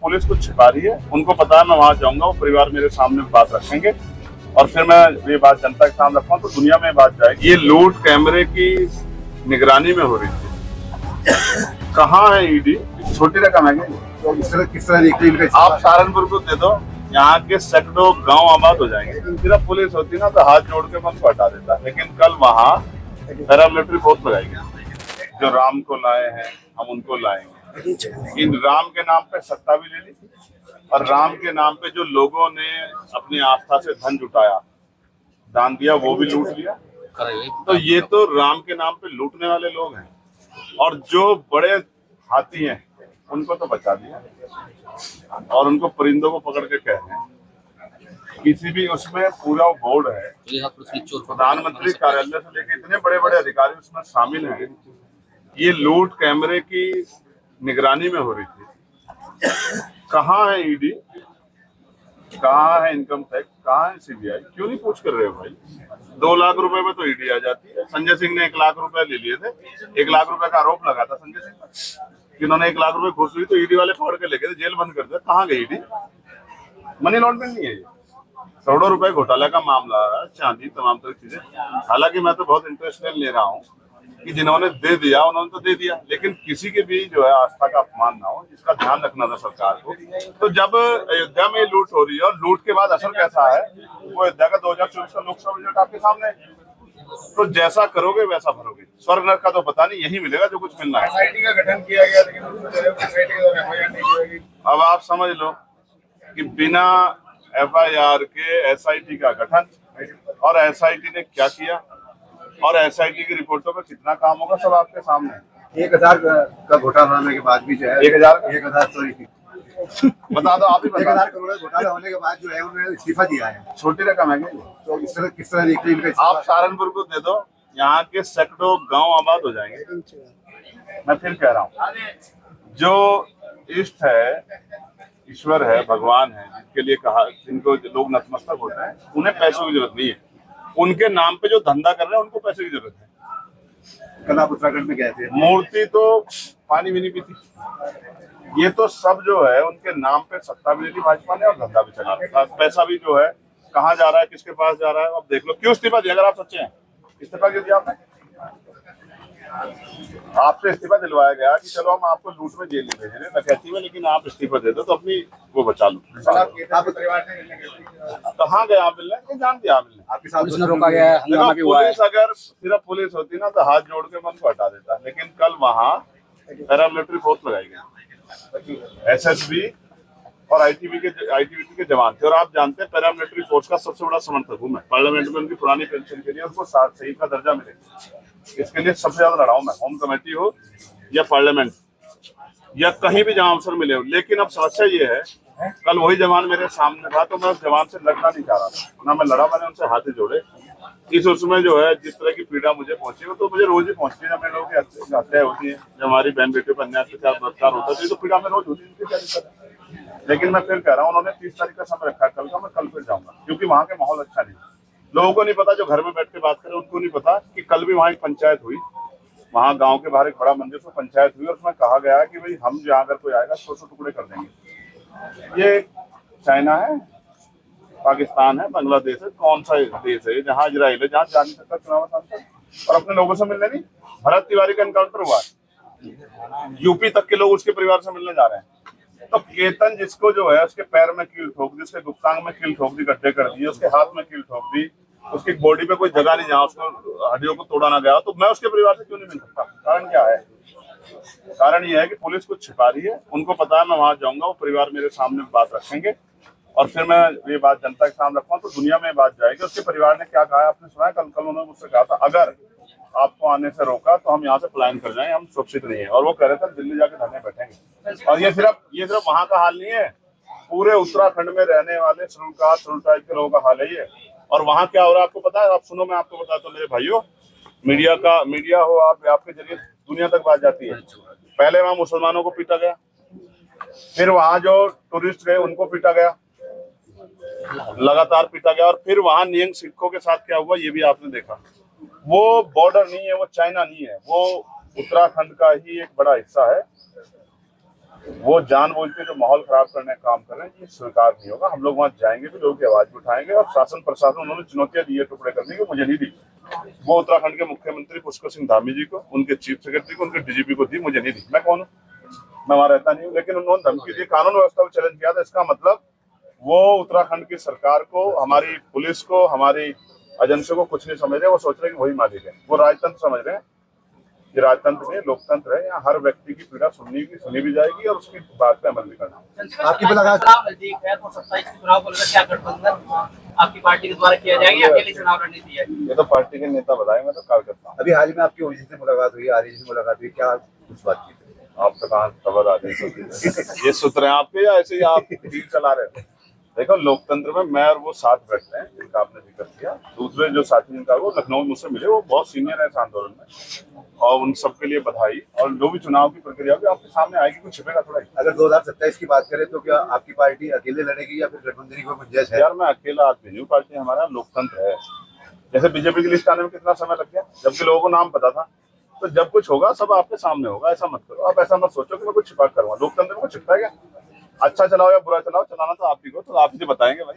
Police कुछ छिपा रही है, उनको पता है मैं वहां जाऊंगा, वो परिवार मेरे सामने बात रखेंगे और फिर मैं ये बात जनता के सामने रखूंगा तो दुनिया में बात जाएगी। ये लूट कैमरे की निगरानी में हो रही थी। कहाँ है ईडी? छोटी रकम है तो किस तरह आप सहारनपुर को दे दो, यहाँ के सैकड़ों गांव आबाद हो जाएंगे। सिर्फ पुलिस होती ना तो हाथ जोड़ के मन को हटा देता, लेकिन कल वहाँ पैरामिलिट्री फोर्स लगाएगी। जो राम को लाए हैं हम उनको लाएंगे। इन राम के नाम पे सत्ता भी ले ली और राम के नाम पे जो लोगों ने अपनी आस्था से धन जुटाया, दान दिया, वो भी लूट लिया। तो ये तो राम के नाम पे लूटने वाले लोग हैं। और जो बड़े हाथी हैं उनको तो बचा दिया और उनको परिंदों को पकड़ के कह रहे हैं। किसी भी उसमें पूरा बोर्ड है, प्रधानमंत्री कार्यालय से लेकर इतने बड़े बड़े अधिकारी उसमें शामिल हैं। ये लूट कैमरे की निगरानी में हो रही थी। कहाँ है ईडी? कहाँ है इनकम टैक्स? कहाँ है सीबीआई? क्यों नहीं पूछ कर रहे हो भाई? 2 लाख रुपए में तो ईडी आ जाती है। संजय सिंह ने 1 लाख रुपए ले लिए थे। 1 लाख रुपए का आरोप लगा था संजय सिंह पर, जिन्होंने 1 लाख रुपए घुस हुई तो ईडी वाले पकड़ के लेके जेल बंद कर दिया। कहाँ गई ईडी? मनी लॉन्ड्रिंग नहीं है ये, करोड़ों रुपए घोटाला का मामला है, चांदी तमाम तरह की चीजें। हालांकि मैं तो बहुत इंटरेस्टेड ले रहा हूँ कि जिन्होंने दे दिया उन्होंने तो दे दिया, लेकिन किसी के भी जो है आस्था का अपमान ना हो, जिसका ध्यान रखना था सरकार को। तो जब अयोध्या में लूट हो रही है और लूट के बाद असर कैसा है, वो अयोध्या का 2024 का लोकसभा रिजल्ट आपके सामने है। तो जैसा करोगे वैसा भरोगे। स्वर्ग नरक का तो पता नहीं, यही मिलेगा जो कुछ मिलना है। एसआईटी का गठन किया गया, लेकिन अब आप समझ लो कि बिना एफआईआर के एसआईटी का गठन, और एसआईटी ने क्या किया और एसआईटी की रिपोर्टों पर कितना काम होगा, सब आपके सामने। 1000 का घोटाला होने के बाद भी जो है 1000 सॉरी बता दो, आप ही बता। 1000 करोड़ घोटाला होने के बाद जो है उन्होंने इस्तीफा दिया है। छोटी रकम है क्या? तो किस तरह देखते हैं इनका? आप सहारनपुर को दे दो, यहाँ के सैकड़ों गांव आबाद हो जाएंगे। मैं फिर कह रहा हूँ, जो इष्ट है, ईश्वर है, भगवान है, जिनके लिए कहा, जिनको लोग नतमस्तक होते हैं, उन्हें पैसों की जरूरत नहीं है। उनके नाम पे जो धंधा कर रहे हैं उनको पैसे की जरूरत है। कल आप उत्तराखंड में गए थे, मूर्ति तो पानी भी नहीं पीती। ये तो सब जो है उनके नाम पे सत्ता भी ले ली भाजपा ने और धंधा भी चला रहा है। पैसा भी जो है कहाँ जा रहा है, किसके पास जा रहा है, अब देख लो। क्यों इस्तीफा दिया? अगर आप सच्चे हैं, इस्तीफा क्यों दिया आपने? आपसे इस्तीफा दिलवाया गया कि चलो हम आपको लूट में जेल नहीं भेजेंगे, डकैती में, लेकिन आप इस्तीफा दे दो तो अपनी वो बचा लो। कहाँ गए आप मिलने? नहीं जान दिया मिलने। आपके साथ पुलिस ने रोका गया है, हंगामा भी हुआ है। पुलिस अगर सिर्फ पुलिस होती ना तो हाथ जोड़ के मन को हटा देता, लेकिन कल वहाँ पैरामिलिट्री फोर्स लगाई गई, एसएसबी और आईटीबीपी के जवान थे। और आप जानते हैं पैरामिलिट्री फोर्स का सबसे बड़ा समर्थक हूँ मैं। पार्लियामेंट में उनकी पुरानी पेंशन के लिए उनको शहीद का दर्जा मिलेगा, इसके लिए सबसे ज्यादा लड़ा हूं मैं। होम कमेटी हो या पार्लियामेंट या कहीं भी जहां अवसर मिले हो। लेकिन अब समस्या ये है, कल वही जवान मेरे सामने था तो मैं उस जवान से लड़ना नहीं चाह रहा था ना, मैं लड़ा, मैंने उनसे हाथ जोड़े। इस उसमें जो है जिस तरह की पीड़ा मुझे पहुंची हो तो मुझे रोज ही पहुंचती है। जब मेरे लोगों की हत्या होती है, जब हमारी बहन बेटे पर अन्याय अत्याचार बलात्कार होता है तो पीड़ा में रोज होती है। लेकिन मैं फिर कह रहा हूँ, उन्होंने 30 तारीख का समय रखा कल का, मैं कल फिर जाऊंगा, क्योंकि वहाँ के माहौल अच्छा नहीं। लोगों को नहीं पता, जो घर में बैठ के बात करें उनको नहीं पता कि कल भी वहाँ एक पंचायत हुई, वहाँ गांव के बाहर एक बड़ा मंदिर से पंचायत हुई और उसमें कहा गया कि भाई हम जहाँ अगर कोई आएगा 100 टुकड़े कर देंगे। ये चाइना है, पाकिस्तान है, बांग्लादेश है, कौन सा देश है जहाँ इजराइल है, जहाँ जा नहीं सकता चुनाव सांसद और अपने लोगों से मिलने नहीं। भरत तिवारी का एनकाउंटर हुआ है, यूपी तक के लोग उसके परिवार से मिलने जा रहे हैं। तो केतन जिसको जो है उसके पैर में कील ठोक दी, उसके गुप्तांग में कील ठोक दी, गड्ढे कर दिए, उसके हाथ में कील ठोक दी, उसकी बॉडी पे कोई जगह नहीं जहाँ उसको हड्डियों को तोड़ा ना गया, तो मैं उसके परिवार से क्यों नहीं मिल सकता? कारण क्या है? कारण ये है कि पुलिस कुछ छिपा रही है, उनको पता है मैं वहां जाऊंगा, वो परिवार मेरे सामने बात रखेंगे और फिर मैं ये बात जनता के सामने रखूंगा तो दुनिया में बात जाएगी। उसके परिवार ने क्या कहा है आपने सुना है? कल उन्होंने मुझसे कहा था अगर आपको आने से रोका तो हम यहाँ से पलायन कर जाएं, हम सुरक्षित नहीं है। और वो कह रहे थे दिल्ली जाके धरने बैठेंगे। और ये सिर्फ वहां का हाल नहीं है, पूरे उत्तराखंड में रहने वाले शुरू टाइप के लोगों का हाल है ये। और वहाँ क्या हो रहा है आपको पता है? आप सुनो, मैं आपको बताता हूँ मेरे भाइयों, मीडिया हो आपके जरिए दुनिया तक बात जाती है। पहले वहाँ मुसलमानों को पीटा गया, फिर वहाँ जो टूरिस्ट गए उनको पीटा गया, लगातार पीटा गया, और फिर वहाँ निहंग सिखों के साथ क्या हुआ ये भी आपने देखा। वो बॉर्डर नहीं है, वो चाइना नहीं है, वो उत्तराखंड का ही एक बड़ा हिस्सा है। वो जानबूझ के जो माहौल खराब करने का काम कर रहे हैं, ये स्वीकार नहीं होगा। हम लोग वहां जाएंगे भी, लोगों की आवाज भी उठाएंगे। और शासन प्रशासन उन्होंने चुनौतियां दी है टुकड़े करने की, मुझे नहीं दी। वो उत्तराखंड के मुख्यमंत्री पुष्कर सिंह धामी जी को, उनके चीफ सेक्रेटरी को, उनके डीजीपी को दी, मुझे नहीं दी। मैं कौन हूँ? मैं वहां रहता नहीं हूँ। लेकिन उन्होंने धमकी दी, कानून व्यवस्था को चैलेंज किया था। इसका मतलब वो उत्तराखंड की सरकार को, हमारी पुलिस को, हमारी एजेंसियों को कुछ नहीं समझ रहे। वो सोच रहे हैं कि वही मालिक है। वो राजतंत्र समझ रहे हैं। ये राजतंत्र नहीं, लोकतंत्र है। यहाँ हर व्यक्ति की पीड़ा सुनी भी जाएगी और उसकी बात पे अमल भी करना। आपकी मुलाकात चुनाव नजदीक है तो 27 चुनाव को लेकर क्या गठबंधन आपकी पार्टी के द्वारा किया जाएगा या अकेले चुनाव रणनीति है? ये तो पार्टी के नेता बताए, मैं तो कार्यकर्ता हूँ। अभी हाल ही में आपकी ओवैसी से मुलाकात हुई, आरजेडी से मुलाकात हुई, क्या कुछ बात की? आप तो कहाँ खबर आती है? ये सूत्र हैं आपके या ऐसे ही आप डील चला रहे हो? देखो, लोकतंत्र में मैं और वो साथ बैठते हैं जिनका आपने जिक्र किया। दूसरे जो साथी जिनका वो लखनऊ में मुझसे मिले, वो बहुत सीनियर है इस आंदोलन में, और उन सबके लिए बधाई। और जो भी चुनाव की प्रक्रिया भी आपके सामने आएगी, कुछ छिपेगा थोड़ा ही। अगर 2027 की बात करें तो क्या आपकी पार्टी अकेले लड़ेगी या फिर गठबंधन की कोई गुंजाइश है? यार, मैं अकेला आदमी नहीं हूँ, पार्टी हमारा लोकतंत्र है। जैसे बीजेपी की लिस्ट आने में कितना समय लग गया, जबकि लोगों को नाम पता था। तो जब कुछ होगा सब आपके सामने होगा। ऐसा मत करो आप, ऐसा मत सोचो कि मैं कुछ छिपा करूंगा। लोकतंत्र में कुछ छिपता है क्या? अच्छा चलाओ या बुरा चलाओ, चलाना तो आप ही को, तो आप ही बताएंगे भाई।